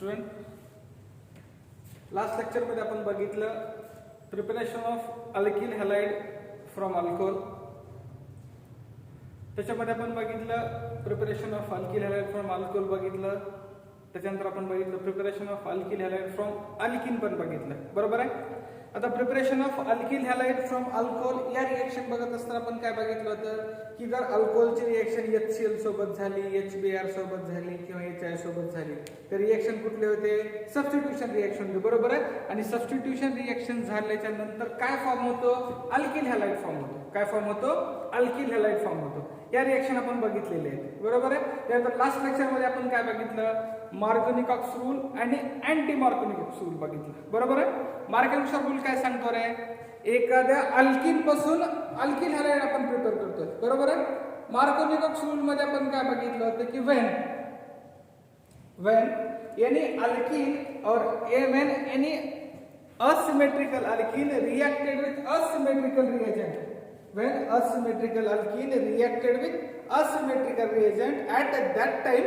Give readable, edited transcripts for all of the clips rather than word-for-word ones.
Student, last lecture मध्ये आपण बघितलं preparation of alkyl halide from alcohol. त्याच्यामध्ये आपण बघितलं preparation of alkyl halide from alcohol बघितलं. त्याच्यानंतर आपण बघितलं preparation of alkyl halide from alkene पण बघितलं. बरोबर आहे. आता preparation of alkyl halide from alcohol या रिएक्शन बघत असताना आपण काय बघितलं होतं की जर अल्कोहोलची रिएक्शन HCl सोबत झाली, HBr सोबत झाली किंवा HI सोबत झाली तर रिएक्शन कुठले होते? सबस्टिट्यूशन रिएक्शन होते. बरोबर आहे. आणि सबस्टिट्यूशन रिएक्शन झाल्याच्या नंतर काय फॉर्म होतो? अल्किल हॅलाइड फॉर्म होतो. काय फॉर्म होतो? अल्किल हॅलाइड फॉर्म होतो. या रिएक्शन आपण बघितलेले आहेत. बरोबर आहे. त्यानंतर लास्ट लेक्चर मध्ये आपण काय बघितलं? मार्कोनी-कॉक्स रूल आणि अँटी मार्कोनी-कॉक्स रूल बघितलं. बरोबर आहे. मार्कोनी-कॉक्स रूल काय सांगतो रे? एखाद्या अल्किन पासून अल्किल हॅलाइड आपण प्रिपेअर करतोय. बरोबर आहे. मार्कोनी-कॉक्स रूल मध्ये आपण काय बघितलं होतं की when any alkene or when any asymmetrical alkene reacted with asymmetrical reagent, when asymmetrical alkene reacted with asymmetrical reagent, at that time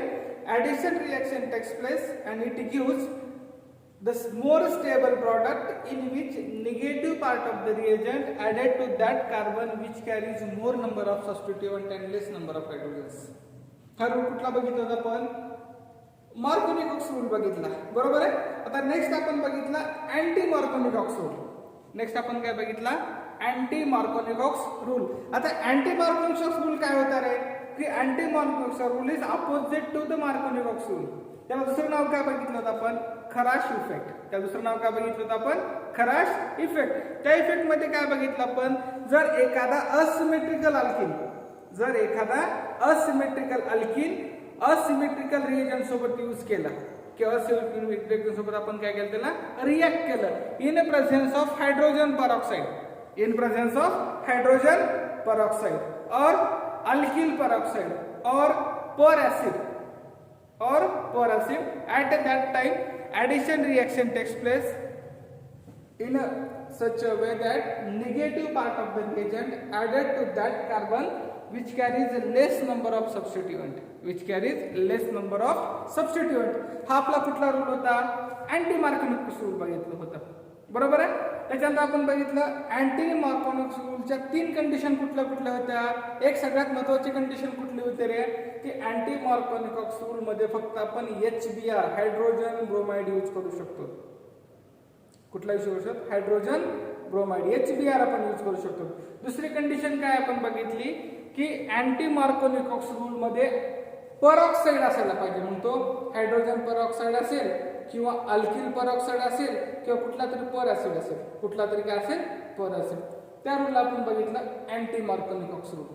addition reaction takes place and it gives the more stable product in which negative part of the reagent added to that carbon which carries more number of substituent and less number of hydrogens. हा rule कुठला बघितला होता आपण? Markovnikov-COX rule बघितला. बरोबर आहे. आता next आपण बघितला अँटी मार्कोनी-कॉक्स रूल. नेक्स्ट आपण काय बघितला? Anti Markovnikov rule. आता अँटी मार्कोनी-कॉक्स रूल काय होता रे? की anti Markovnikov rule is opposite to the Markovnikov rule. त्याला दुसरं नाव काय बघितलं होतं आपण? खराश इफेक्ट. त्याला दुसरं नाव काय बघितलं होतं आपण? खराश इफेक्ट. त्या इफेक्ट मध्ये काय बघितलं आपण? जर एखादा असिमेट्रिकल अल्किन असिमेट्रिकल रिएजंट सोबत यूज केला किंवा असिमेट्रिकल रिएजंट सोबत आपण काय केलं? त्याला रिएक्ट केलं in presence of hydrogen peroxide, और अल्किल पेरॉक्साइड और पर acid, at that time addition reaction takes place in such a way that negative part of the reagent added to that carbon which carries less number of substituent. हा आपला कुठला rule होता? Anti Markovnikov rule बघितलं होतं. बरोबर आहे. त्याच्यानंतर आपण बघितलं अँटी मार्कोनी-कॉक्स रूलच्या 3 कंडिशन कुठल्या होत्या? एक सगळ्यात महत्त्वाची कंडिशन कुठली होती रे? की अँटी मार्कोनी-कॉक्स रूल मध्ये फक्त आपण HBr हायड्रोजन ब्रोमाइड यूज करू शकतो. कुठला यूज करू शकतो? हायड्रोजन ब्रोमाइड HBr आपण यूज करू शकतो. दुसरी कंडिशन काय आपण बघितली की अँटी मार्कोनी-कॉक्स रूल मध्ये परऑक्साईड असायला पाहिजे. म्हणतो हायड्रोजन परऑक्साईड असेल किंवा अल्किल परऑक्साईड असेल किंवा कुठला तरी पर ऍसिड असेल, कुठला तरी काय असेल? पर असेल. त्या रूलला आपण बघितलं अँटी मार्कोनी-कॉक्स रूल.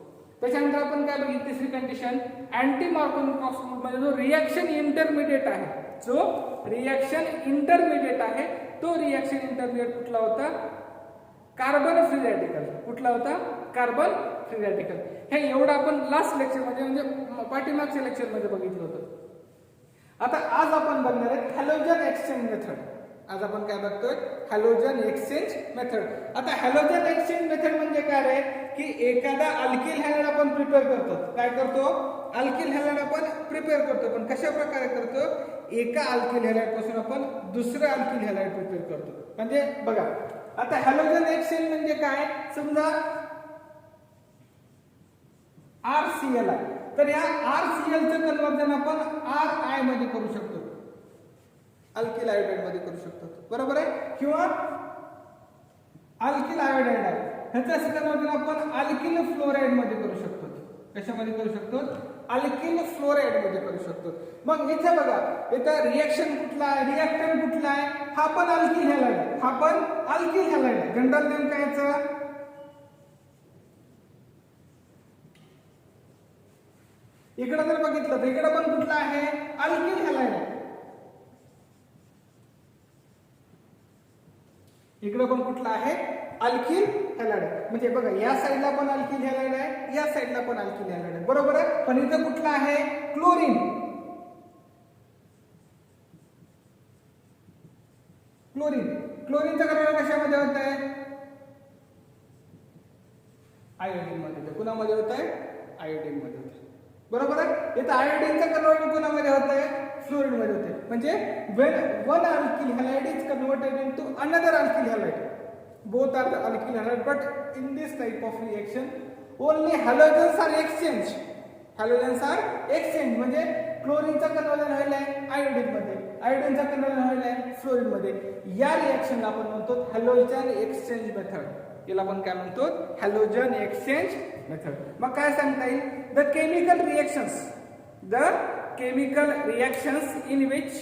त्याच्यानंतर आपण काय बघितली? तिसरी कंडिशन अँटी मार्कोनी-कॉक्स रूल मध्ये जो रिएक्शन इंटरमिडिएट आहे, तो रिएक्शन इंटरमिडिएट कुठला होता? Carbon free radical. कुठला होता? Carbon free radical. हे एवढं आपण लास्ट लेक्चर म्हणजे पाठीमागच्या लेक्चर मध्ये बघितलं होतं. आता आज आपण बघणार आहे हॅलोजन एक्सचेंज मेथड. आज आपण काय बघतोय? Halogen exchange method. आता हॅलोजन एक्सचेंज मेथड म्हणजे काय रे? की एखादा अल्किल हॅलाइड आपण प्रिपेअर करतो. काय करतो? अल्किल हॅलाइड आपण प्रिपेअर करतो. पण कशा प्रकारे करतो? एका अल्किल हॅलाइड पासून आपण दुसरं अल्किल हॅलाइड प्रिपेअर करतो. म्हणजे बघा आता हॅलोजन एक्सचेंज म्हणजे काय? समजा RCl आहे तर या RCl चं कन्वर्जन आपण RI मध्ये करू शकतो, अल्किल आयोडाइड मध्ये करू शकतो. बरोबर आहे. किंवा अल्किल आयोडाइड आहे ह्याचं कन्वर्जन आपण अल्किल फ्लोराइड मध्ये करू शकतो. कशामध्ये करू शकतो? अल्किल फ्लोराइड मध्ये करू शकतो. मग इथे बघा इथं रिएक्शन कुठला आहे? रिएक्टंट कुठला आहे? हा पण अल्किल हॅलाइड आहे. जनरल नेम काय याचं? इकडे जर बघितलं तर इकडे पण कुठला आहे? अल्किल हॅलाइड आहे. इकडे पण कुठला आहे? अल्किल हॅलाइड आहे. म्हणजे बघा या साईडला पण अल्किल हॅलाइड आहे, या साईडला पण अल्किल हॅलाइड आहे. बरोबर आहे. पण इथं कुठला आहे? क्लोरीन. क्लोरीनचं कन्वर्जन कशामध्ये होत आहे? आयोडीन मध्ये. कुणामध्ये होत आहे? आयोडीन मध्ये होत आहे. बरोबर आहे. इथं आयोडीनचं कन्वर्जन कोणामध्ये होत आहे? फ्लोरीन मध्ये होते. म्हणजे when one alkyl halide is converted into another alkyl halide, both are the alkyl halide, but in this type of reaction only halogens are exchanged. Halogens are exchange. म्हणजे क्लोरीनचा कन्वर्जन व्हायला आहे आयोडीन मध्ये, आयोडीनचा conversion व्हायला आहे fluorine मध्ये. या रिएक्शनला आपण म्हणतो हॅलोजन एक्सचेंज मेथड. याला आपण काय म्हणतो हॅलोजन एक्सचेंज मेथड. मग काय सांगता येईल, the chemical reactions in which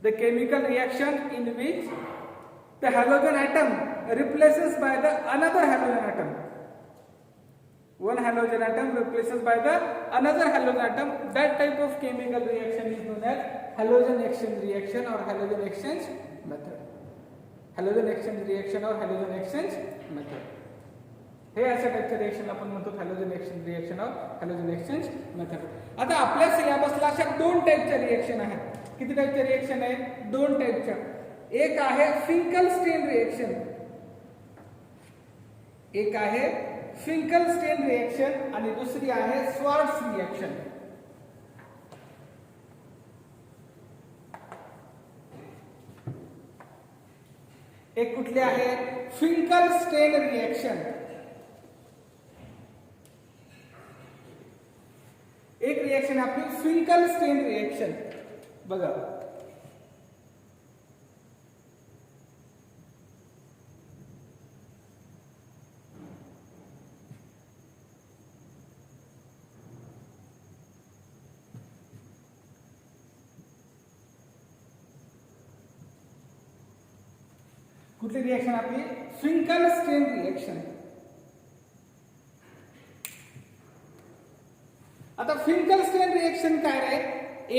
the chemical reaction in which the halogen atom replaces by the another halogen atom. One halogen atom replaces by the another halogen atom. That type of chemical reaction is known as halogen exchange reaction or halogen exchange method. Halogen exchange reaction or halogen exchange method. हे अशा टाइपच्या reaction आपण म्हणतो halogen exchange reaction और halogen exchange method. आता आपल्या सिलेबसला अशा दोन टाइपच्या reaction आहेत. किती टाइपच्या रिएक्शन आहेत, दोन टाइपच्या. एक आहे फिंकलस्टीन रिएक्शन, एक आहे फिंकलस्टीन रिएक्शन आणि दुसरी आहे स्वार्ट्स रिएक्शन. एक कुठली आहे फिंकलस्टीन रिएक्शन. एक रिएक्शन आपली फिंकलस्टीन रिएक्शन. बघा कुठली रिएक्शन आपली फिंकलस्टीन रिएक्शन. आता फिंकलस्टीन रिएक्शन काय आहे,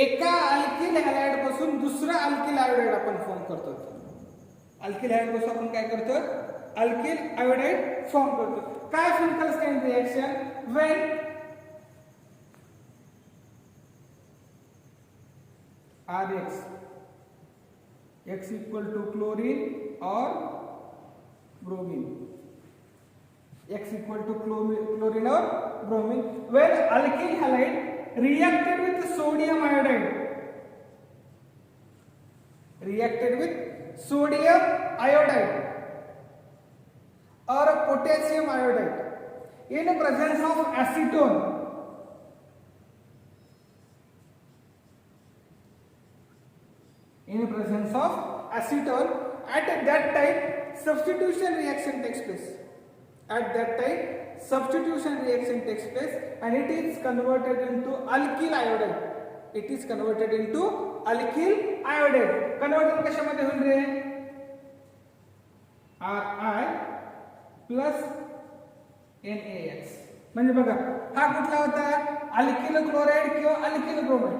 एका अल्किल हॅलाइड पासून दुसरा अल्किल आयोडाइड आपण फॉर्म करतो. अल्किल हॅलाइड पासून आपण काय करतो, अल्किल आयोडाइड फॉर्म करतो. काय Finkelstein reaction, when RX X equal to chlorine or bromine, X equal to chlorine or bromine, when alkyl halide reacted with sodium iodide, reacted with sodium iodide or potassium iodide in presence of acetone, in presence of acetone, at that time substitution reaction takes place. At that time substitution reaction takes place and it is converted into alkyl iodide. It is converted into alkyl iodide. Conversion कशामध्ये होईल रे, Ri plus NaX. म्हणजे बघा हा कुठला होता, alkyl chloride किंवा alkyl bromide.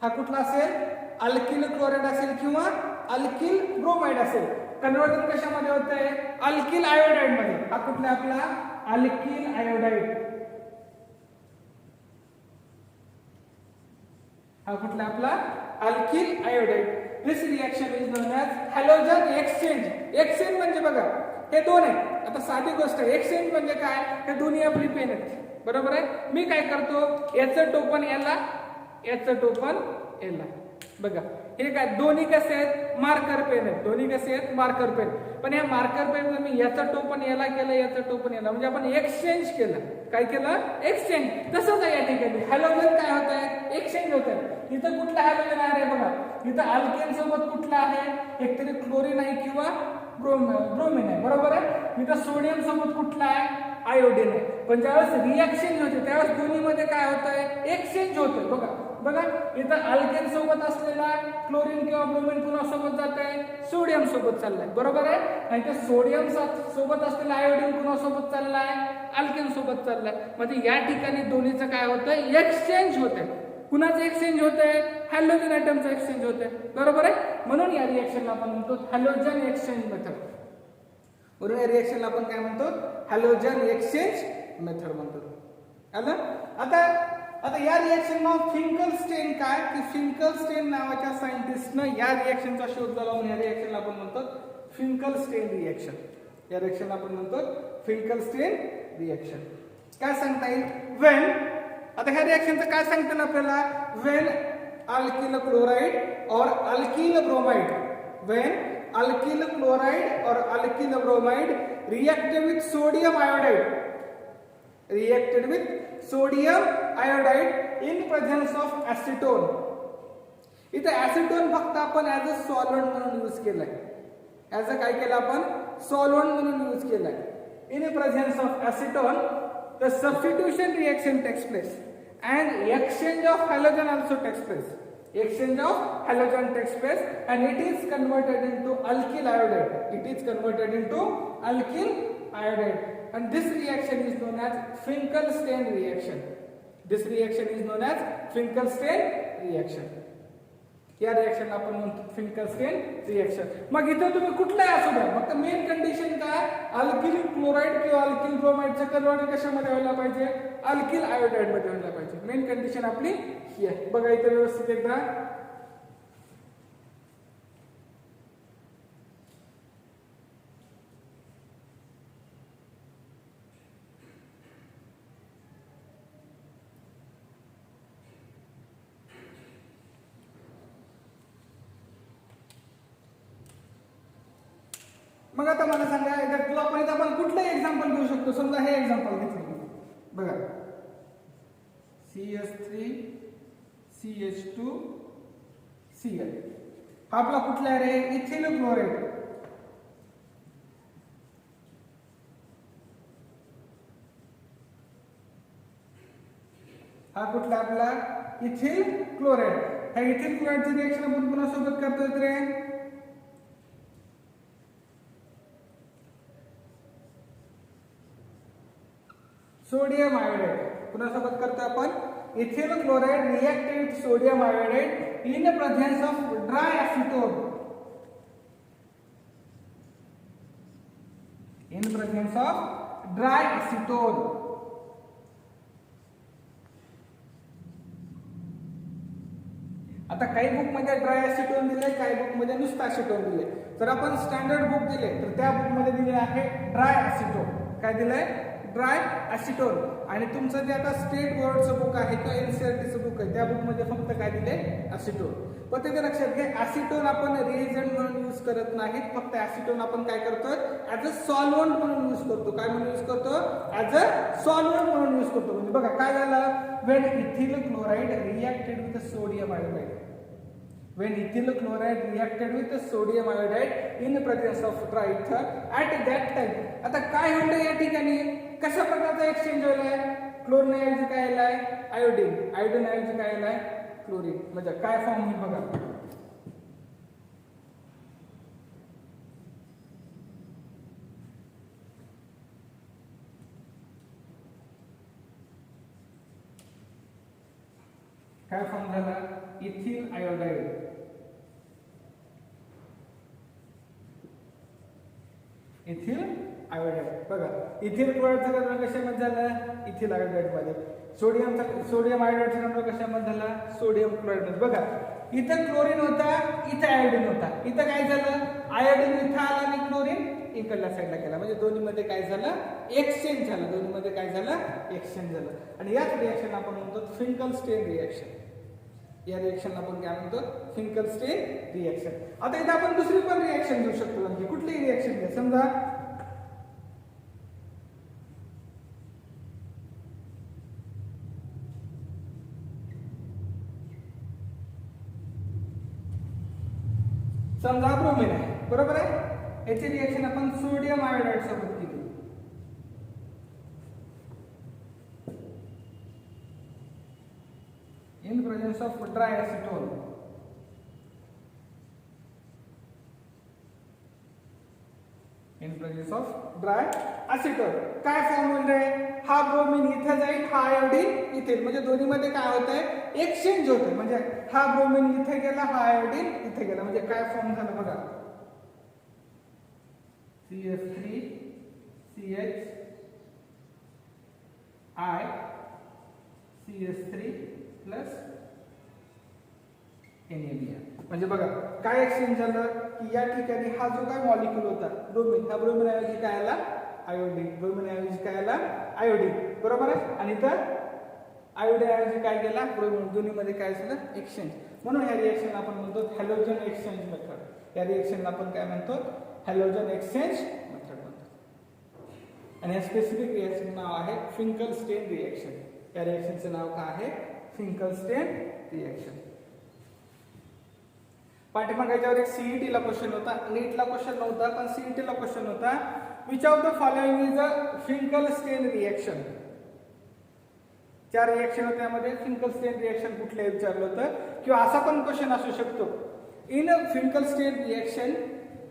हा कुठला असेल, अल्किल क्लोराइड असेल किंवा अल्किल ब्रोमाइड असेल. कन्वर्जन कशामध्ये होत आहे, अल्किल आयोडाइड मध्ये. हा कुठला आपला अल्किल आयोडाइड. हा कुठला आपला alkyl iodide. This reaction is known as halogen exchange. Exchange म्हणजे बघा हे दोन आहेत. आता साधी गोष्ट, एक्सचेंज म्हणजे काय, हे दोन्ही आपली पेन आहेत, बरोबर आहे. मी काय करतो, याचं टोपण याला, याचं टोपण याला. बघा हे काय, दोन्ही कसे आहेत, मार्कर पेन आहेत. दोन्ही कसे आहेत, मार्कर पेन. पण या मार्कर पेन मी याचं टोपण याला केलं, याचं टोपण याला, म्हणजे आपण एक्सचेंज केलं. काय केलं, एक्सचेंज. तसंच आहे या ठिकाणी हॅलोजन काय होत आहे, एक्सचेंज होत आहे. इथं कुठला हॅलोजन आहे रे, बघा इथं अल्केन सोबत कुठला आहे, एकतरी क्लोरीन आहे किंवा ब्रोमिन आहे, बरोबर आहे. इथं सोडियम सोबत कुठला आहे, आयोडीन आहे. पण ज्यावेळेस रिएक्शन होते त्यावेळेस दोन्ही मध्ये काय होत आहे, एक्सचेंज होतोय. बघा बघा इथं अल्केन सोबत असलेला क्लोरीन किंवा ब्रोमिन पुन्हा सोबत जात आहे, सोडियम सोबत चाललाय, बरोबर आहे. आणि ते सोडियम सोबत असलेला आयोडीन पुन्हा सोबत चाललाय, अल्केन सोबत चाललाय. म्हणजे या ठिकाणी दोन्हीचं काय होतंय, एक्सचेंज होतंय. कुणाचं एक्सचेंज होतंय, हॅलोजन आयटमचं एक्सचेंज होतंय, बरोबर आहे. म्हणून या रिएक्शनला आपण म्हणतो हॅलोजन एक्सचेंज मेथड. म्हणून या रिएक्शनला आपण काय म्हणतो, हॅलोजन एक्सचेंज मेथड म्हणतो. आता आता या रिएक्शनला फिंकलस्टीन काय, की फिंकलस्टीन नावाच्या सायंटिस्टनं या रिएक्शनचा शोध लावून या रिएक्शनला आपण म्हणतो फिंकलस्टीन रिएक्शन. या रिएक्शनला आपण म्हणतो फिंकलस्टीन रिएक्शन. काय सांगता येईल, व्हेन, आता ह्या रिएक्शनचं काय सांगतं आपल्याला, when alkyl chloride or alkyl bromide. When alkyl chloride or alkyl bromide reacted with sodium iodide, in presence of acetone. इथे acetone फक्त आपण ऍज अ सॉल्व्हेंट म्हणून यूज केलाय, ऍज अ काय केलं आपण सॉल्व्हेंट म्हणून यूज केलाय. In presence of acetone the substitution reaction takes place and exchange of halogen also takes place. Exchange of halogen takes place and it is converted into alkyl iodide. It is converted into alkyl iodide and this reaction is known as Finkelstein reaction. This reaction is known as Finkelstein reaction. या reaction आपण म्हणतो फिंकलस्टेन reaction. मग इथं तुम्ही कुठलाही असू द्या, फक्त मेन कंडिशन काय, अल्किल क्लोराइड किंवा अल्किल ब्रोमाइडचं कन्वर्जन कशामध्ये व्हायला पाहिजे, अल्किल आयोडाइड मध्ये व्हायला पाहिजे. मेन कंडिशन आपली ही आहे. बघा इथे व्यवस्थित एकदा मग आता मला सांगा, किंवा आपण कुठलंही एक्झाम्पल घेऊ शकतो. समजा हे एक्झाम्पल घेतलं, बघा CH3 CH2 Cl. हा आपला कुठला आहे रे, इथिल क्लोराइड. हा कुठला आपला इथिल क्लोराइड. ह्या इथिल क्लोराइडची रिएक्शन आपण कोणासोबत करतोय रे, सोडियम आयोडाइड. कुणासोबत करतो आपण, ethyl chloride reacted with sodium iodide in presence of dry acetone. In presence of dry acetone. आता काही बुक मध्ये ड्राय एसिटोन दिले, काही बुक मध्ये नुसतं एसिटोन दिले. जर आपण स्टँडर्ड बुक दिले तर त्या बुक मध्ये दिले आहे ड्राय एसिटोन. काय दिलंय, ड्राय एसिटोन. आणि तुमचं जे आता स्टेट बोर्डचं बुक आहे किंवा एनसीईआरटीचं बुक आहे त्या बुक मध्ये फक्त काय दिले, एसिटोन. पण ते लक्षात घ्या, एसिटोन आपण रिएजंट म्हणून यूज करत नाहीत. फक्त एसिटोन आपण काय करतो, ऍज अ सॉल्व्हेंट म्हणून यूज करतो. काय म्हणून यूज करतो, ऍज अ सॉल्व्हेंट म्हणून यूज करतो. म्हणजे बघा काय झालं, when ethyl chloride reacted with sodium iodide, when ethyl chloride reacted with sodium iodide in the presence of dry ether at that time. आता काय होईल या ठिकाणी, कशा प्रकारचा एक्सचेंज होईल, क्लोरीन ऐवजी काय आलाय आयोडीन, आयोडीन ऐवजी काय आलाय क्लोरीन. म्हणजे काय फॉर्म होईल बघा, काय फॉर्म झाला, इथिल आयोडाइड. Ethyl iodide. बघा इथिल क्लोराइडचा कन्वर्जन कशामध्ये झाला, इथिल आयोडाइड मध्ये. सोडियम आयोडाइडचा कन्वर्जन कशामध्ये झाला, सोडियम क्लोराइड मध्ये. बघा इथं क्लोरीन होता, इथं आयोडीन होता. इथं काय झालं, आयोडीन इथं आला आणि क्लोरीन इकडल्या साईडला गेला. म्हणजे दोन्ही मध्ये काय झालं, एक्सचेंज झालं. दोन्ही मध्ये काय झालं, एक्सचेंज झालं. आणि याच रिएक्शन आपण म्हणतो फिंकलस्टेन रिएक्शन. या रिएक्शन आपण काय म्हणतो, फिंकलस्टेन रिएक्शन. आता इथे आपण दुसरी पण रिएक्शन घेऊ शकतो. म्हणजे कुठलीही रिएक्शन घ्या. समजा ब्रोमीन आहे, बरोबर आहे. याची रिएक्शन आपण सोडियम आयोडाइड सोबत केली. in presence of dry acetone. In presence of dry acetone काय फॉर्म होईल रे, हा ब्रोमीन इथे जाईल, हा आयोडीन इथे. म्हणजे दोन्ही मध्ये काय होतंय, एक्सचेंज होतंय. म्हणजे हा ब्रोमीन इथे गेला, हा आयोडीन इथे गेला. म्हणजे काय फॉर्म झालं बघा, CH3 CH I CH3 plus NaBr. म्हणजे बघा काय एक्सचेंज झालं की या ठिकाणी हा जो काय मॉलिक्यूल होता ब्रोमीन, हा ब्रोमीन ऐवजी काय आला आयोडीन, ब्रोमीन ऐवजी काय आला आयोडीन, बरोबर आहे. आणि तर आयोडीन ऐवजी काय गेला ब्रोमीन. दोन्ही मध्ये काय झालं एक्सचेंज. म्हणून या रिएक्शनला आपण म्हणतो हॅलोजन एक्सचेंज मेथड. या रिएक्शनला आपण काय म्हणतो? हॅलोजन एक्सचेंज मेथड म्हणतो. आणि या स्पेसिफिक रिएक्शन नाव आहे फिंकलस्टेन रिएक्शन. या रिएक्शनचं नाव काय आहे? फिंकलस्टेन रिएक्शन. पाठीमागे याच्यावर एक सीईटी ला क्वेश्चन होता, नीटला क्वेश्चन नव्हता, पण सीईटी ला क्वेश्चन होता. Which of the following is a Finkelstein reaction? 4 reaction होते, त्यामध्ये फिंकलस्टेन रिएक्शन कुठले विचारलं होतं. किंवा असा पण क्वेश्चन असू शकतो, in a Finkelstein reaction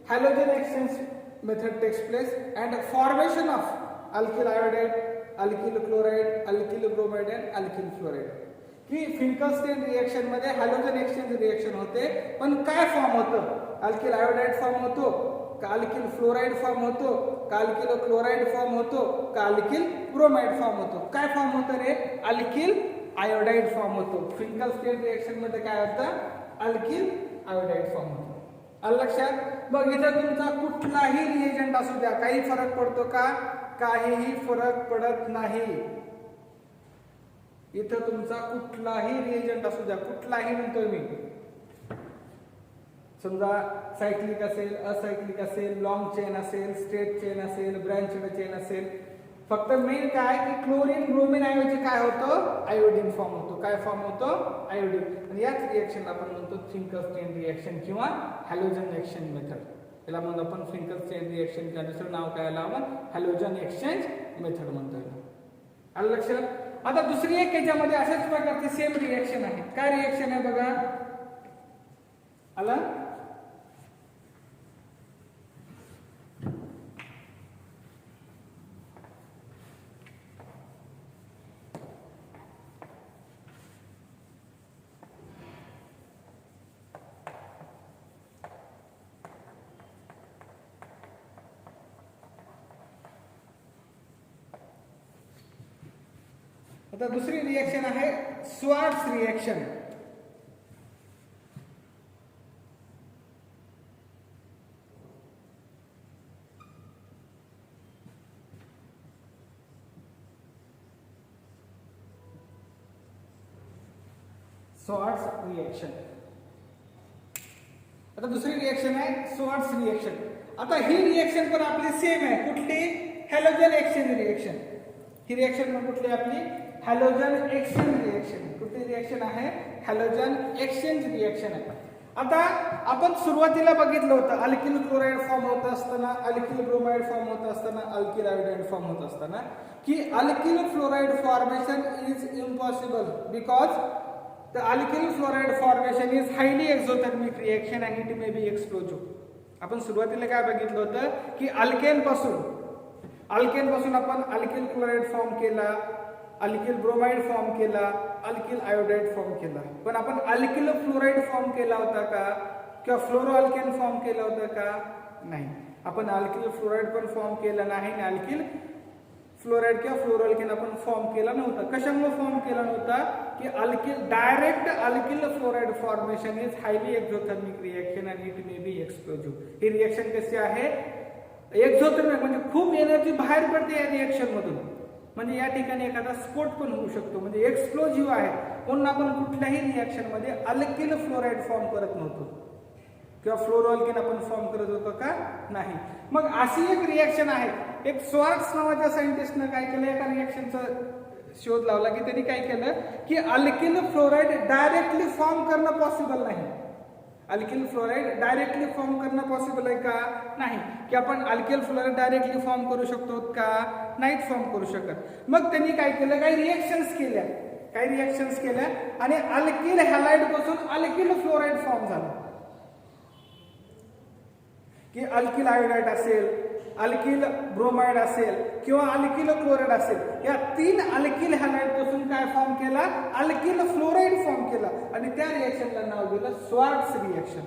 halogen exchange method takes place and formation of alkyl iodide, alkyl chloride, alkyl bromide and alkyl fluoride. की फिंकलस्टेन रिएक्शन मध्ये हॅलोजन एक्सचेंज रिएक्शन होते, पण काय फॉर्म होतं? अल्किल आयोडाइड फॉर्म होतो का अल्किल फ्लोराइड फॉर्म होतो का अल्किल क्लोराइड फॉर्म होतो का अल्किल ब्रोमाइड फॉर्म होतो? काय फॉर्म होतं रे? अल्किल आयोडाइड फॉर्म होतो. फिंकलस्टेन रिएक्शन मध्ये काय होतं? अल्किल आयोडाइड फॉर्म होतो. आलं लक्षात? मग इथं तुमचा कुठलाही रिएजंट असू द्या, काही फरक पडतो का? काहीही फरक पडत नाही. इथं तुमचा कुठलाही रिएजंट असू द्या, कुठलाही म्हणतोय मी, समजा सायक्लिक असेल, असायक्लिक असेल, लॉंग चेन असेल, स्ट्रेट चेन असेल, ब्रँचड चेन असेल, फक्त मेन काय की क्लोरीन ब्रोमीन ऐवजी काय होतं? आयोडीन फॉर्म होतो. काय फॉर्म होतो? आयोडीन. आणि याच रिएक्शन आपण म्हणतो फिंकलस्टेन रिएक्शन किंवा हॅलोजन एक्सचेंज मेथड. याला म्हणतो आपण फिंकलस्टेन रिएक्शन, किंवा दुसरं नाव काय आलं आपण? हॅलोजन एक्सचेंज मेथड म्हणतोय. आलं लक्षात? आता दुसरी एक याच्यामध्ये अशाच प्रकारची सेम रिएक्शन आहे. काय रिएक्शन आहे बघा? आलं? आता दुसरी रिएक्शन आहे स्वार्ट्स रिएक्शन. Swarts reaction. आता दुसरी रिएक्शन आहे स्वार्ट्स रिएक्शन. आता ही रिएक्शन पण आपली सेम आहे. कुठली? Halogen exchange reaction. ही रिएक्शन पण कुठली आपली? Halogen exchange reaction. कुठली रिएक्शन आहे? हॅलोजन एक्सचेंज रिएक्शन आहे. आता आपण सुरुवातीला बघितलं होतं अल्किल क्लोराइड फॉर्म होत असताना, अल्किल ब्रोमाइड फॉर्म होत असताना, अल्किल आयोडाइड फॉर्म होत असताना की alkyl fluoride formation is impossible because the alkyl fluoride formation is highly exothermic reaction and it may be explosive. आपण सुरुवातीला काय बघितलं होतं की अल्केन पासून आपण अल्किल क्लोराइड फॉर्म केला, अल्किल ब्रोमाइड फॉर्म केला, अल्किल आयोडाइड फॉर्म केला. पण आपण अल्किल फ्लोराइड फॉर्म केला होता का? किंवा फ्लोरो अल्केन फॉर्म केला होता का? नाही. आपण अल्किल फ्लोराइड पण फॉर्म केला नाही आणि अल्किल फ्लोराइड किंवा फ्लोरो अल्केन आपण फॉर्म केला नव्हता. कशामुळे फॉर्म केला नव्हता? की alkyl direct alkyl fluoride formation is highly exothermic reaction and it may be explosive. He reaction कशी आहे? एक्झोथर्मिक म्हणजे खूप एनर्जी बाहेर पडते या रिएक्शन मधून. म्हणजे या ठिकाणी एखादा स्फोट पण होऊ शकतो, म्हणजे एक्सप्लोजिव्ह आहे. म्हणून आपण कुठल्याही रिएक्शन मध्ये अल्किल फ्लोराइड फॉर्म करत नव्हतो किंवा फ्लोरो अल्केन आपण फॉर्म करत होतो का? नाही. मग अशी एक रिएक्शन आहे. एक स्वार्ट्स नावाच्या सायंटिस्टनं काय केलं? एका रिएक्शनचा शोध लावला की त्यांनी काय केलं की अल्किल फ्लोराइड डायरेक्टली फॉर्म करणं पॉसिबल नाही. अल्किल फ्लोराइड डायरेक्टली फॉर्म करणं पॉसिबल आहे का? नाही. की आपण अल्किल फ्लोराइड डायरेक्टली फॉर्म करू शकतो का? नाहीच फॉर्म करू शकत. मग त्यांनी काय केलं? काही रिएक्शन्स केल्या आणि अल्किल हॅलाइड पासून अल्किल फ्लोराइड फॉर्म झाला. की अल्किल आयोडाइड असेल, अल्किल ब्रोमाइड असेल किंवा अल्किल क्लोराइड असेल, या 3 अल्किल हॅलाइड पासून काय फॉर्म केला? अल्किल फ्लोराइड फॉर्म केला. आणि त्या रिएक्शनला नाव दिलं स्वार्ट्स रिएक्शन.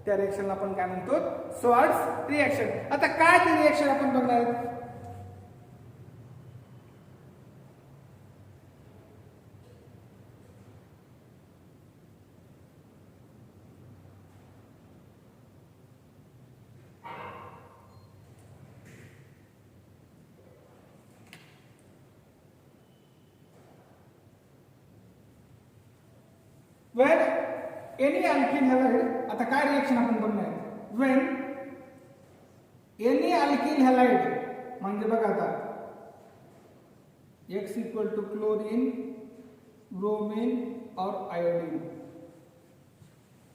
त्या रिएक्शनला आपण काय म्हणतो? Swarts reaction. आता काय ती रिएक्शन आपण बघणार? When एनी अल्किल हॅलाइड, आता काय रिएक्शन आपण बघणार व्हेन एनी अल्किल हॅलाइड म्हणजे बघा आता X equal to chlorine, bromine और आयोडीन.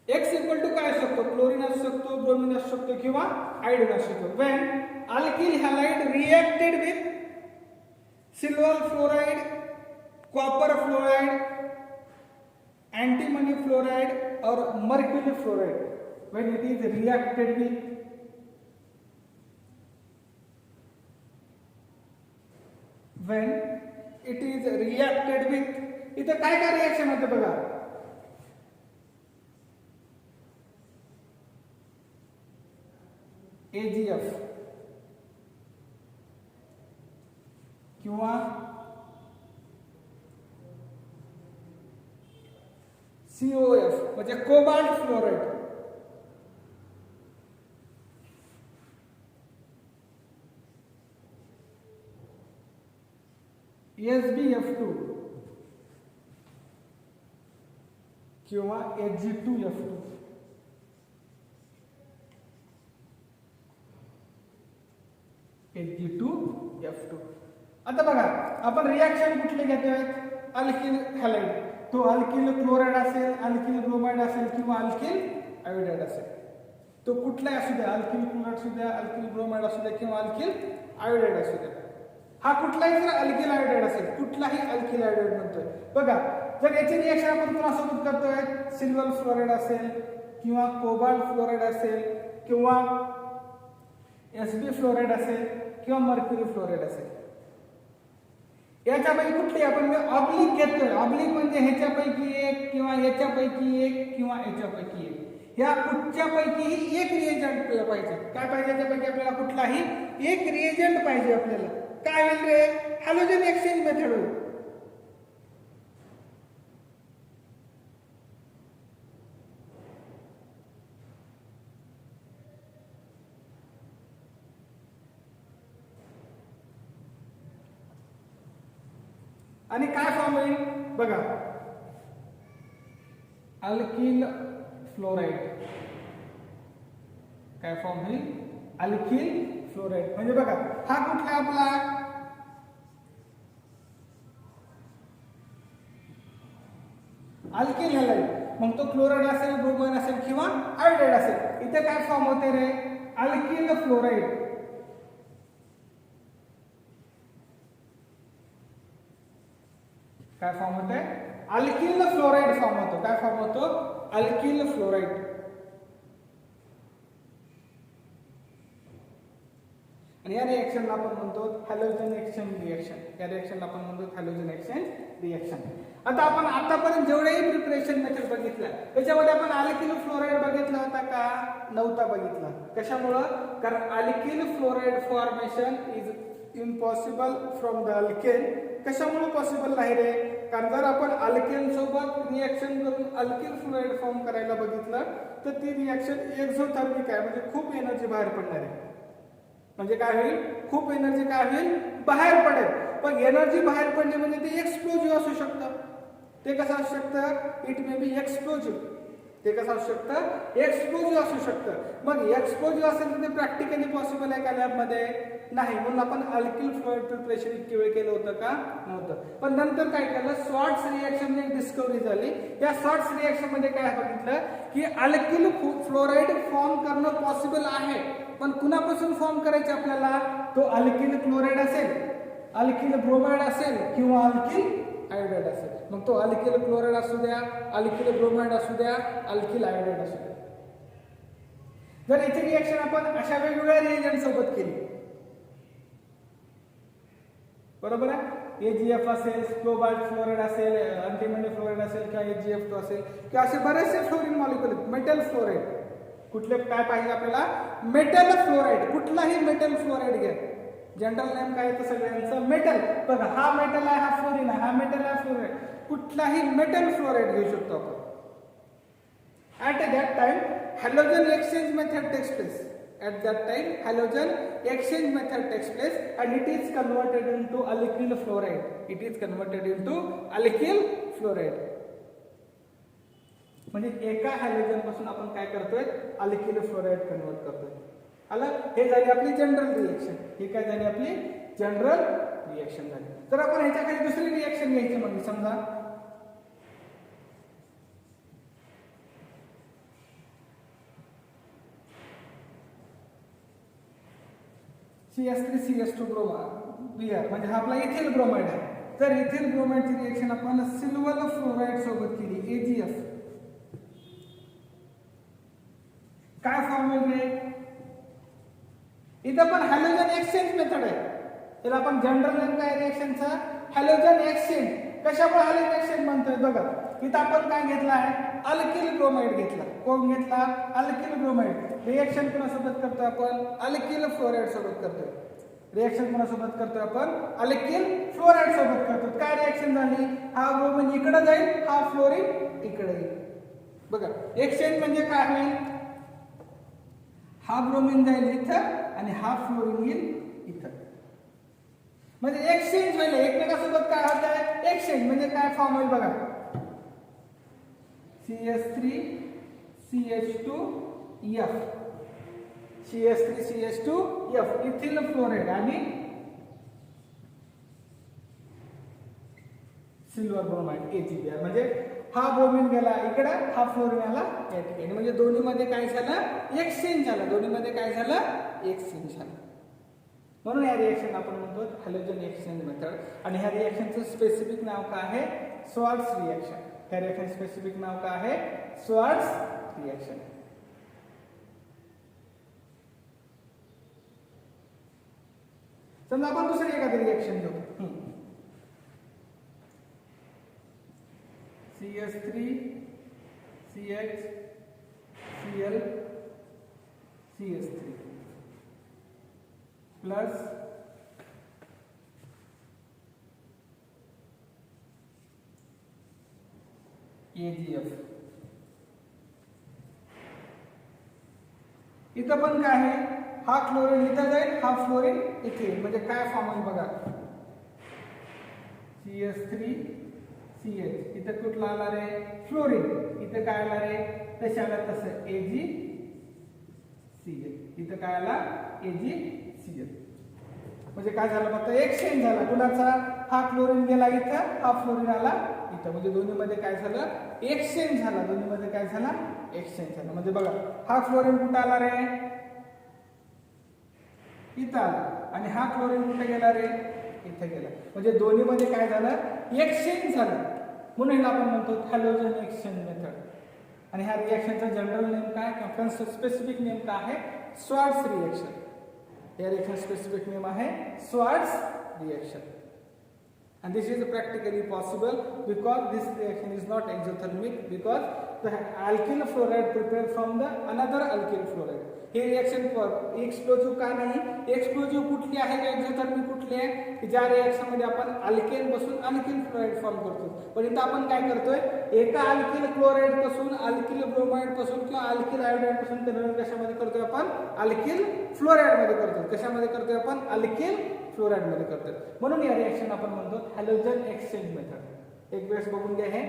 X इक्वल टू काय असू शकतो, क्लोरीन असू शकतो, ब्रोमीन असू शकतो किंवा आयोडीन असू शकतो. When alkyl halide reacted with silver fluoride, copper fluoride, antimony fluoride or mercury fluoride, when it is reacted with इथं काय काय रिएक्शन होते बघा. AgF किंवा COF म्हणजे कोबाल्ट फ्लोराइड, SbF2 किंवा Ag2F2. Ag2F2. आता बघा आपण रिएक्शन कुठले घेतोय, अल्किल हॅलाइड, तो अल्किल क्लोराइड असेल, अल्किल ब्रोमाइड असेल किंवा अल्किल आयोडाइड असेल. तो कुठलाही असू द्या, अल्किल क्लोराइड असू द्या, अल्किल ब्रोमाइड असू द्या किंवा अल्किल आयोडाइड असू द्या. हा कुठलाही जर अल्किल आयोडाइड असेल, कुठलाही अल्किल आयोडाइड म्हणतोय बघा. जर याची रिएक्शन आपण कोणासोबत करतोय, सिल्वर फ्लोराइड असेल किंवा कोबाल्ट फ्लोराइड असेल किंवा Sb फ्लोराइड असेल किंवा मर्क्युरी फ्लोराइड असेल, याच्यापैकी कुठली आपण ऑब्लिक घेतोय. ऑब्लिक म्हणजे ह्याच्यापैकी एक किंवा याच्यापैकी एक किंवा याच्यापैकी एक, या कुठच्यापैकीही एक रिएजंट पाहिजे. काय पाहिजे याच्यापैकी आपल्याला, कुठलाही एक रिएजंट पाहिजे आपल्याला. काय होईल रे, हॅलोजन एक्सचेंज मेथड होईल. आणि काय फॉर्म होईल बघा, अल्किल फ्लोराइड. काय फॉर्म होईल, अल्किल फ्लोराइड. म्हणजे बघा हा कुठला आपला अल्किल हॅलाइड, मग तो क्लोराइड असेल, ब्रोमाइड असेल किंवा आयोडाइड असेल. इथे काय फॉर्म होते रे, अल्किल फ्लोराइड. काय फॉर्म होते, अल्किल फ्लोराइड फॉर्म होतो. काय फॉर्म होतो, अल्किल फ्लोराइड. आणि या रिएक्शनला आपण म्हणतो हॅलोजन एक्सचेंज रिएक्शन. या रिएक्शनला आपण म्हणतो हॅलोजन एक्सचेंज रिएक्शन. आता आपण आतापर्यंत जेवढेही प्रिपरेशन मेथड बघितल्या त्याच्यामध्ये आपण अल्किल फ्लोराइड बघितला होता का, नव्हता बघितला. कशामुळं, कारण alkyl fluoride formation is impossible from the alkane. कशामुळे पॉसिबल नाही रे, कारण जर आपण अल्केन सोबत रिएक्शन करून अल्किल फ्लोराइड फॉर्म करायला बघितलं तर ती रिएक्शन एक्झोथर्मिक आहे, म्हणजे खूप एनर्जी बाहेर पडणार आहे. म्हणजे काय होईल, खूप एनर्जी काय होईल, बाहेर पडेल. पण एनर्जी बाहेर पडणे म्हणजे ते एक्सप्लोजिव्ह असू शकतं. ते कसं असू शकतं, इट मे बी एक्सप्लोजिव्ह. ते कसं असू शकतं, एक्सप्लोजिव्ह असू शकतं. मग एक्सप्लोजिव्ह असेल तर ते प्रॅक्टिकली पॉसिबल आहे का लॅबमध्ये, नाही. म्हणून आपण अल्किल फ्लोराइड प्रिपरेशन इतके वेळ केलं होतं का, नव्हतं. पण नंतर काय केलं, शॉर्ट्स रिएक्शन एक डिस्कवरी झाली. या शॉर्ट्स रिएक्शन मध्ये काय बघितलं की अल्किल फ्लोराइड फॉर्म करणं पॉसिबल आहे. पण कुणापासून फॉर्म करायचे आपल्याला, तो अल्किल क्लोराइड असेल, अल्किल ब्रोमाइड असेल किंवा अल्किल आयोडाइड असेल. मग तो अल्किल क्लोराइड असू द्या, अल्किल ब्रोमाइड असू द्या, अल्किल आयोडाइड असू द्या. जर याची रिएक्शन आपण अशा वेगवेगळ्या रिएजंट सोबत केली, बरोबर आहे, AgF असेल, कोबाल्ट फ्लोराइड असेल, अँटीमनी फ्लोराइड असेल किंवा AgF2 असेल किंवा असे बरेचसे फ्लोरीन मॉलिक्युल आहेत. मेटल फ्लोराइड, कुठले काय पाहिजे आपल्याला, मेटल फ्लोराइड. कुठलाही मेटल फ्लोराइड घ्या, जनरल नेम काय येतं सगळ्यांचं, मेटल. बघा हा मेटल आहे, हा फ्लोरीन आहे, हा मेटल आहे, फ्लोराइड. कुठलाही मेटल फ्लोराइड घेऊ शकतो आपण. At that time, halogen exchange method takes place. At that time, halogen exchange method takes place, and it is converted into alkyl fluoride. It is converted into alkyl fluoride. म्हणजे एका halogen पासून आपण काय करतोय, alkyl fluoride convert करतोय. आलं, हे झाली आपली जनरल रिएक्शन. ही काय झाली आपली जनरल रिएक्शन झाली. तर आपण ह्याच्याखाली दुसरी रिएक्शन घ्यायची. म्हणजे समजा CS3CS2 Br म्हणजे हा आपला इथिल ब्रोमाइड आहे. तर इथिल ब्रोमाइडची रिएक्शन आपण सिल्वर फ्लोराईड सोबत केली, AgF. काय फॉर्म रे, इथं पण हॅलोजन एक्सचेंज मेथड आहे. त्याला आपण जनरल नेम काय रिएक्शनचा, हॅलोजन एक्सचेंज. कशामुळे हॅलोजन एक्सचेंज म्हणतोय बघा, इथं आपण काय घेतला आहे, अल्किल ब्रोमाइड घेतला. कोण घेतला, अल्किल ब्रोमाइड. रिएक्शन कोणासोबत करतोय आपण, अल्किल फ्लोराईड सोबत करतोय. रिएक्शन कोणासोबत करतोय आपण, अल्किल फ्लोराईड सोबत करतोय. काय रिएक्शन झाली, हा ब्रोमीन इकडे जाईल, हा फ्लोरीन इकडे येईल. बघा एक्सचेंज म्हणजे काय होईल, हा ब्रोमीन जाईल इथं आणि हा फ्लोरीन येईल इथं. म्हणजे एक्सचेंज होईल, एकमेकांसोबत काय होत आहे, एक्सचेंज. म्हणजे काय फॉर्म होईल बघा, CS3CH2F, CS3CH2F इथिल फ्लोराईड आणि सिल्वर ब्रोमाइड AgBr. म्हणजे हा ब्रोमीन गेला इकडे, हा फ्लोरीन आला या ठिकाणी. म्हणजे दोन्ही मध्ये काय झालं, एक्सचेंज झालं. दोन्ही मध्ये काय झालं, एक्सचेंज झालं. म्हणून या रिएक्शन आपण म्हणतो हॅलोजन एक्सचेंज मेथड. आणि ह्या रिएक्शनचं स्पेसिफिक नाव काय आहे, स्वार्ट्स रिएक्शन. ह्या रिएक्शन स्पेसिफिक नाव काय आहे, स्वार्ट्स रिएक्शन. समजा आपण दुसरी एखादी रिएक्शन घेऊ, CS3CHClCS3 प्लस AgF. इथं पण काय आहे, हा क्लोरीन इथं जाईल, हा फ्लोरीन इथे. म्हणजे काय फॉर्म होईल बघा, CS3CH. इथं कुठला आला रे, फ्लोरीन. इथं काय आला रे, तसे आला तसं AgCl. इथं काय आला, AgCl. म्हणजे काय झालं, फक्त एक्सचेंज झाला. कुणाचा, हा क्लोरीन गेला इथं, हा फ्लोरीन आला इथं. म्हणजे दोन्ही मध्ये काय झालं, एक्सचेंज झाला. दोन्ही मध्ये काय झाला, एक्सचेंज झाला. म्हणजे बघा हा फ्लोरीन कुठं आला रे, इथं आला. आणि हा क्लोरीन कुठे गेला रे, इथे गेला. म्हणजे दोन्ही मध्ये काय झालं, एक्सचेंज झालं. म्हणून आपण म्हणतो हॅलोजन एक्सचेंज मेथड. आणि ह्या रिएक्शनचा जनरल नेम काय, किंवा स्पेसिफिक नेम काय आहे, स्वार्ट्स रिएक्शन. या रिएक्शन स्पेसिफिक नेम आहे Swarts reaction. And this is practically possible because this reaction is not exothermic, because the alkyl fluoride prepared from the another alkyl fluoride. हे reaction explosive का नाही, explosive कुठली आहे, exothermic कुठली आहे, की ज्या रिएक्शन मध्ये आपण अल्केन पासून अल्किल फ्लोराईड फॉर्म करतो. पण इथं आपण काय करतोय, एका अल्किल क्लोराईड पासून, अल्किल ब्रोमाइड पासून किंवा अल्किल आयोडाइड पासून कन्वर्ट कशामध्ये करतोय आपण, अल्किल फ्लोराईड मध्ये करतोय. कशामध्ये करतोय आपण, अल्किल फ्लोराईड मध्ये करतोय. म्हणून या रिएक्शन आपण म्हणतो हॅलोजन एक्सचेंज मेथड. एक वेळेस बघून घ्या हे.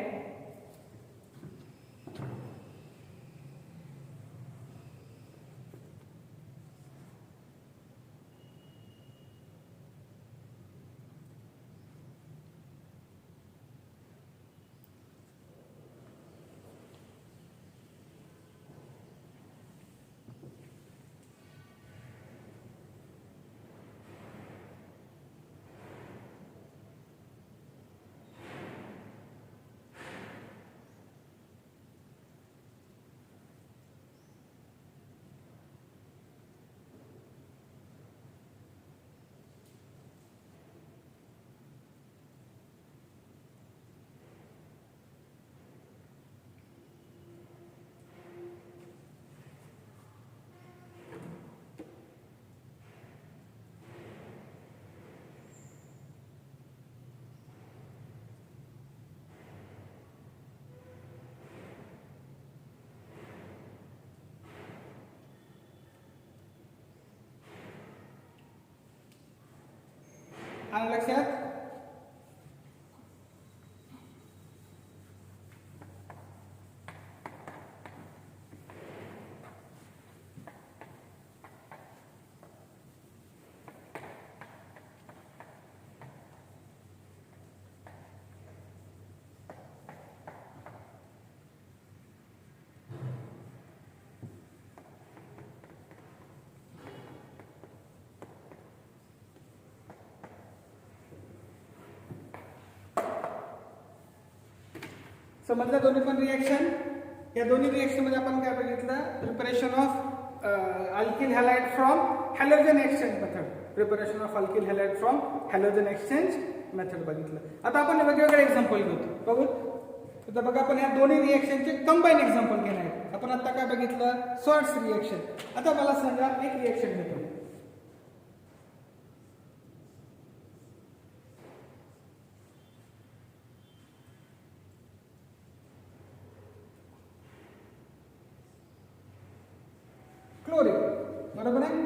आलं लक्षात. मधल्या दोन्ही पण रिएक्शन, या दोन्ही रिएक्शन मध्ये आपण काय बघितलं, preparation of alkyl halide from halogen exchange method, preparation of alkyl halide from halogen exchange method बघितलं. आता आपण वेगवेगळे एक्झाम्पल घेतो बघू. तर बघा आपण या दोन्ही रिएक्शनचे कंबाईन एक्झाम्पल घेणार आहे. आपण आता काय बघितलं, शॉर्ट्स रिएक्शन. आता मला सांगा एक रिएक्शन घेतो. क्लोरीन, बरोबर आहे.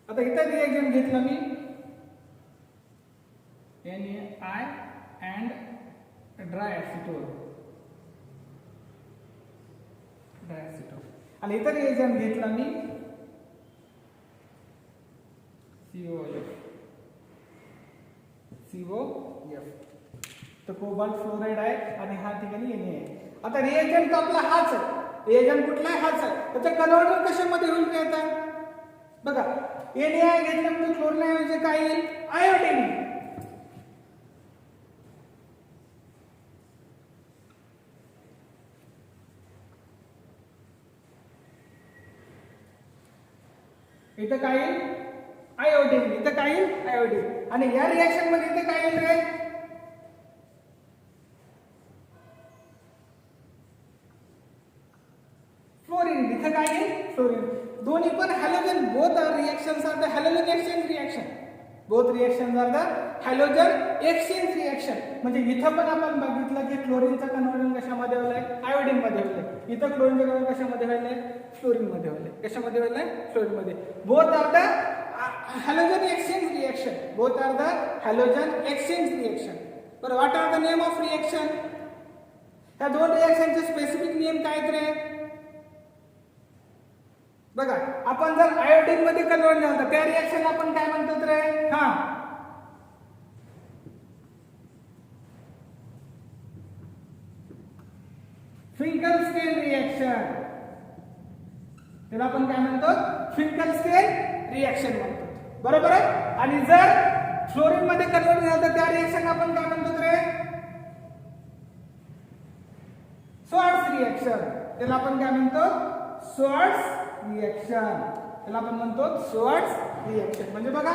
आता इथं रिएक्शन घेतलं मी NaI अँड ड्राय ॲसिटोन, आणि इतर रिएक्शन घेतला मी COF. तर कोबाल्ट फ्लोराईड आहे आणि हा ठिकाणी Na आहे. आता रिएजंट तो आपला हाच आहे, रिएजंट कुठला आहे, हाच आहे. त्याचं कन्व्हर्टर कशामध्ये होईल काय आता बघा. NaI घेतल्यानंतर क्लोरीन ऐवजी काय येईल, आयोडीन. इथं काय येईल, आयोडीन. इथं काय येईल, आयोडीन. आणि या रिएक्शन मध्ये इथं काय येईल रे, फ्लोरीन. इथं काय येईल, फ्लोरीन. दोन्ही पण halogen, both are reactions are the halogen exchange reaction. Both reactions are the halogen exchange reaction. म्हणजे इथं पण आपण बघितलं की क्लोरीनचं कन्व्हर्जन कशामध्ये होलंय, आयोडीन मध्ये होलंय. इथं क्लोरीनचं कन्व्हर्जन कशामध्ये होलंय, फ्लोरीन मध्ये होलंय. कशामध्ये होलंय, फ्लोरीन मध्ये. Both are the halogen exchange reaction. Both are the halogen exchange reaction. बरं, what are the name of reaction. या दोन रिएक्शनचे स्पेसिफिक नेम काय आहेत रे बघा. आपण जर आयोडीन मध्ये कन्वर्ट झालं त्या रिएक्शन आपण काय म्हणतात रे, हा फिंकलस्टेन रिएक्शन. त्याला आपण काय म्हणतो, फिंकलस्टेन रिएक्शन म्हणतो, बरोबर आहे. आणि जर फ्लोरीन मध्ये कन्वर्ट झालं तर त्या रिएक्शन आपण काय म्हणतो रे, शॉर्ट्स रिएक्शन. त्याला आपण काय म्हणतो, शॉर्ट्स रिएक्शन. त्याला आपण म्हणतो शॉर्ट्स रिएक्शन. म्हणजे बघा,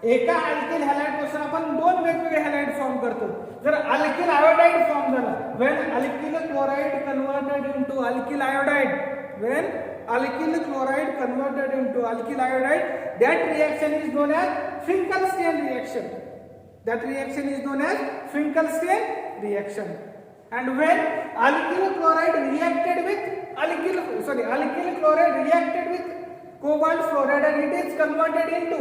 एका अल्किल हॅलाइड पासून आपण दोन वेगवेगळे हॅलाइड फॉर्म करतो. जर अल्किल आयोडाइड फॉर्म झाला, when alkyl chloride converted into alkyl iodide, when alkyl chloride converted into alkyl iodide, that reaction is known as Finkelstein reaction. That reaction is known as Finkelstein reaction. And when alkyl chloride reacted with alkyl chloride reacted with cobalt fluoride and it is converted into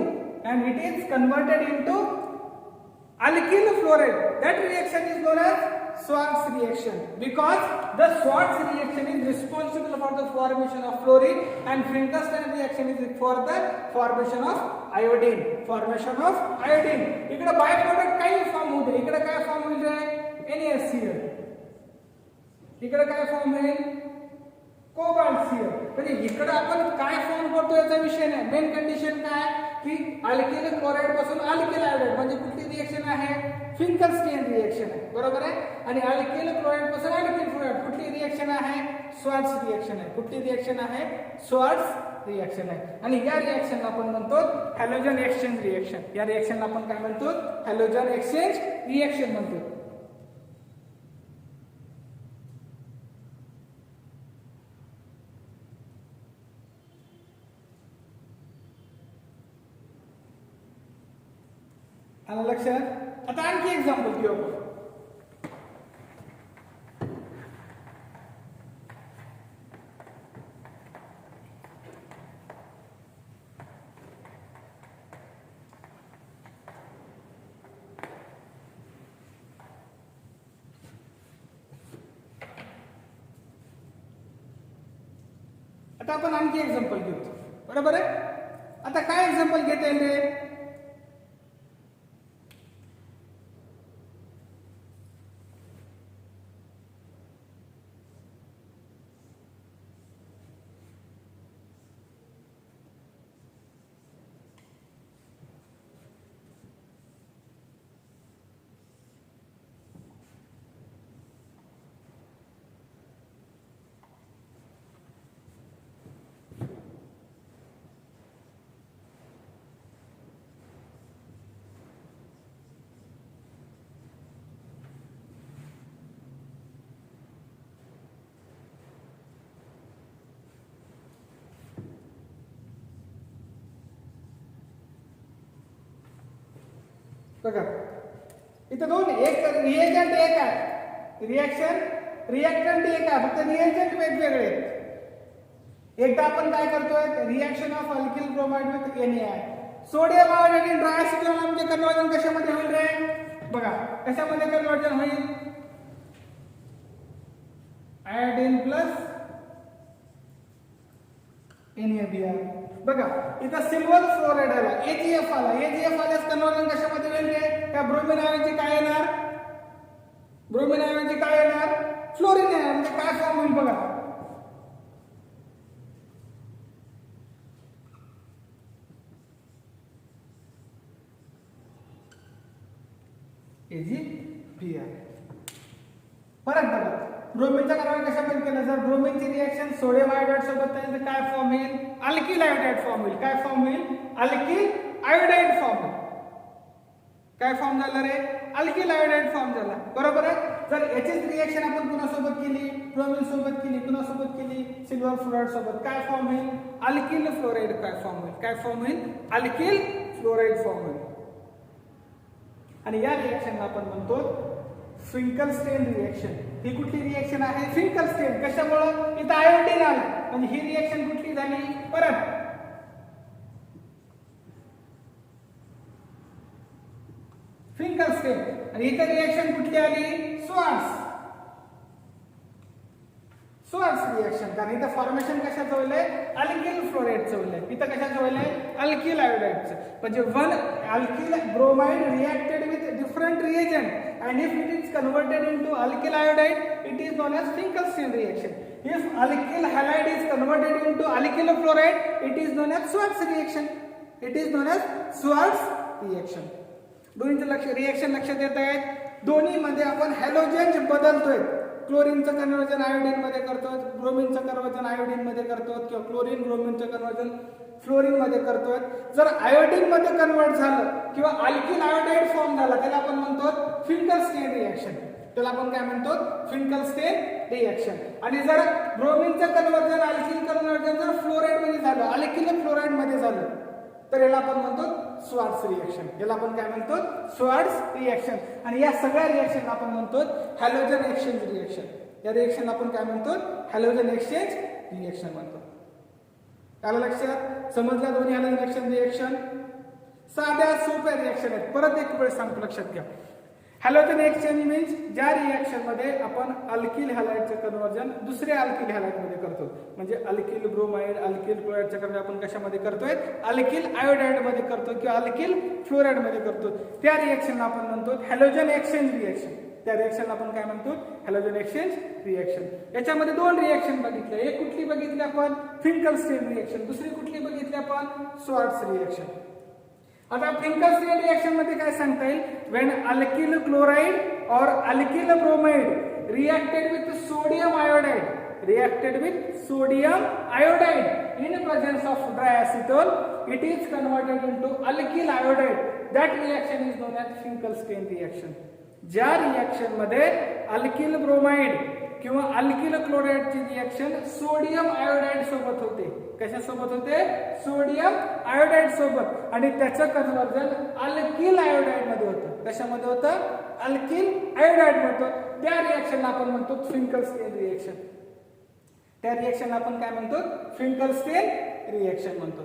alkyl fluoride, that reaction is known as Schwarz reaction, because the Schwarz reaction is responsible for the formation of fluorine and Finkelstein reaction is for the formation of iodine. Formation of iodine. इकडे by product काही form होते, इकडे काय form होईल रे, NaCl. इकडे काय form होईल, cobalt Cl. म्हणजे इकडे आपण काय फॉर्म करतो याचा विषय नाही. मेन कंडिशन काय की अल्किल क्लोराइड पासून अल्किल आयोडाइड म्हणजे कुठली रिएक्शन आहे, फिंकलस्टेन रिएक्शन आहे, बरोबर आहे. आणि अल्किल क्लोराइड पासून अल्किल फ्लोराइड कुठली रिएक्शन आहे, श्वार्ट्ज रिएक्शन आहे. कुठली रिएक्शन आहे, श्वार्ट्ज रिएक्शन आहे. आणि या रिएक्शनला आपण म्हणतो हॅलोजन एक्सचेंज रिएक्शन. या रिएक्शनला आपण काय म्हणतो, हॅलोजन एक्सचेंज रिएक्शन म्हणतो. आलं लक्षात. आता आणखी एक्झाम्पल घेऊ आपण. आता आपण आणखी एक्झाम्पल घेऊ, बरोबर आहे. आता काय एक्झाम्पल घेता येईल रे, बघा इथं दोन, एक रिएजंट एक आहे, रिएक्टंट एक आहे, फक्त रिएजंट वेगवेगळे आहेत. एकदा आपण काय करतोय, reaction of alkyl bromide with NaI. Sodium iodide in dry acetone म्हणजे कन्वर्जन कशामध्ये होईल रे? बघा कशामध्ये कन्वर्जन होईल? Iodine plus NaBr. बघा इथं सिल्वर फ्लोराइड आला, AgF आला, AgF आल्यास कन्वर्जन कशामध्ये होईल रे? त्या ब्रोमिन ऐवजी काय येणार? ब्रोमिन ऐवजी काय येणार? फ्लोरीन येणार. म्हणजे काय फॉर्म होईल बघा, AgBr. परत बघा ब्रोमिनचा कन्वर्जन कशामध्ये केलं? जर ब्रोमिनची रिएक्शन सोडियम आयोडाईड सोबत झाली तर काय फॉर्म होईल? अल्किल आयोडाईड फॉर्म होईल. काय फॉर्म होईल? अल्किल आयोडाईड फॉर्म होईल. काय फॉर्म झाला रे? अल्किल आयोडाईड फॉर्म झाला. बरोबर आहे. जर याचीच रिएक्शन आपण कुणासोबत केली? ब्रोमिन सोबत केली. कुणासोबत केली? सिल्वर फ्लोराइड सोबत. काय फॉर्म होईल? अल्किल फ्लोराइड काय फॉर्म होईल? काय फॉर्म होईल? अल्किल फ्लोराइड फॉर्म होईल. आणि या रिएक्शनला आपण म्हणतो फिंकलस्टेन रिएक्शन. ही कुठली रिएक्शन आहे? फिंकलस्टेन. कशामुळे? इथं आयोडीन आलं म्हणजे ही रिएक्शन कुठली झाली? परत फिंकलस्टेन. आणि इथं रिएक्शन कुठली आली? Swarts reaction. कारण इथं फॉर्मेशन कशाचं होईल? अल्किल फ्लोराइडचं होईल. इथं कशाचं होईल? अल्किल आयोडाईडचं. म्हणजे one alkyl bromide reacted with different reagent and if it is converted into alkyl iodide it is known as Finkelstein reaction. If alkyl halide is converted into alkyl fluoride it is known as Schwarz reaction. It is known as Schwarz reaction. दोन्हीचं reaction लक्षात येत आहे. दोन्ही मध्ये आपण halogen बदलतोय. क्लोरीनचं conversion iodine मध्ये करतोय, ब्रोमिनचं कन्वर्जन आयोडीन मध्ये करतोय, किंवा क्लोरीन ब्रोमिनचं कन्वर्जन फ्लोरीन मध्ये करतोय. जर आयोडीन मध्ये कन्वर्ट झालं किंवा अल्किल आयोडाईड फॉर्म झाला त्याला आपण म्हणतो फिंकलस्टेन रिएक्शन. त्याला आपण काय म्हणतो? फिंकलस्टेन रिएक्शन. आणि जर ब्रोमिनचं कन्वर्जन अल्किल कन्वर्जन जर फ्लोराइड मध्ये झालं, अल्किल फ्लोराइड मध्ये झालं तर याला आपण म्हणतो स्वार्ट्स रिएक्शन. याला आपण काय म्हणतो? Swarts reaction. आणि या सगळ्या रिएक्शनला आपण म्हणतो हॅलोजन एक्सचेंज रिएक्शन. या रिएक्शनला आपण काय म्हणतो? हॅलोजन एक्सचेंज रिएक्शन म्हणतो. आलं लक्षात? समजल्या दोन्ही हॅलोजन एक्सचेंज रिएक्शन? साध्या सोप्या रिएक्शन आहेत. परत एक वेळ सांगतो, लक्षात घ्या. हॅलोजन एक्सचेंज मीन्स ज्या रिएक्शन मध्ये आपण अल्किल हॅलाइडचं कन्वर्जन दुसऱ्या अल्किल हॅलाइड मध्ये करतो. म्हणजे अल्किल ब्रोमाइड अल्किल क्लोराइडचं कन्वर्जन आपण कशामध्ये करतोय? अल्किल आयोडाईड मध्ये करतो किंवा अल्किल फ्लोराइड मध्ये करतो. त्या रिएक्शनला आपण म्हणतो हॅलोजन एक्सचेंज रिएक्शन. त्या रिएक्शनला आपण काय म्हणतो? Halogen exchange reaction. याच्यामध्ये दोन रिएक्शन बघितले. एक कुठली बघितली आपण? फिंकलस्टेन रिएक्शन. दुसरी कुठली बघितली आपण? Swarts reaction. आता फिंकलस्टेन रिएक्शन मध्ये काय सांगता येईल? व्हेन अल्किल क्लोराइड और alkyl bromide reacted with sodium iodide in presence of diacetyl it is converted into alkyl iodide. That reaction is known as Finkelstein reaction. ज्या रिएक्शन मध्ये अल्किल ब्रोमाइड किंवा alkyl क्लोराइडची reaction sodium iodide सोबत होते. कशा सोबत होते? Sodium iodide सोबत. आणि त्याचं कन्वर्जन अल्किल आयोडाइड मध्ये होतं. कशामध्ये होतं? अल्किल आयोडाइड होतं. त्या रिएक्शनला आपण म्हणतो फिंकलस्टेन रिएक्शन. त्या रिएक्शनला आपण काय म्हणतो? फिंकलस्टेन रिएक्शन म्हणतो.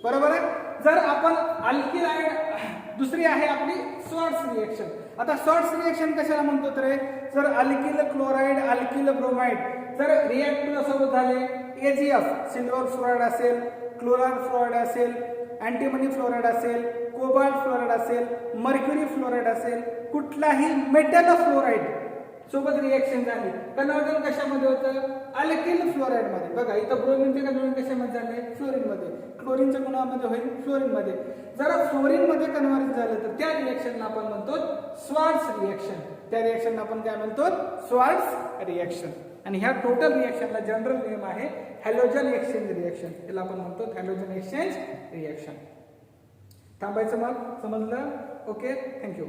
बरोबर आहे. जर आपण अल्किल आयोडाइड, दुसरी आहे आपली स्वार्ट्स रिएक्शन. आता स्वार्ट्स रिएक्शन कशाला म्हणतो? तर जर अल्किल क्लोराइड अल्किल ब्रोमाइड जर रिएक्ट सोबत झाले, AgF सिल्वर फ्लोराइड असेल, क्लोराइड फ्लोराइड असेल, अँटीमनी फ्लोराइड असेल, कोबाल्ट फ्लोराइड असेल, मर्क्युरी फ्लोराइड असेल, कुठलाही मेटल फ्लोराइड सोबत रिएक्शन झाली, कन्वर्जन कशामध्ये होतं? अल्किल फ्लोराइड मध्ये. बघा इथं ब्रोमिनचे कन्वर्जन कशामध्ये झाले? फ्लोरीन मध्ये. क्लोरीनच्या गुणामध्ये होईल फ्लोरीन मध्ये. जर फ्लोरीन मध्ये कन्वर्जन झालं तर त्या रिएक्शनला आपण म्हणतो स्वार्ट्स रिएक्शन. त्या रिएक्शनला आपण काय म्हणतो? Swarts reaction. आणि ह्या टोटल रिएक्शनला जनरल नेम आहे हॅलोजन एक्सचेंज रिएक्शन. याला आपण म्हणतो हॅलोजन एक्सचेंज रिएक्शन. थांबायचं मग? समजलं? Okay, thank you.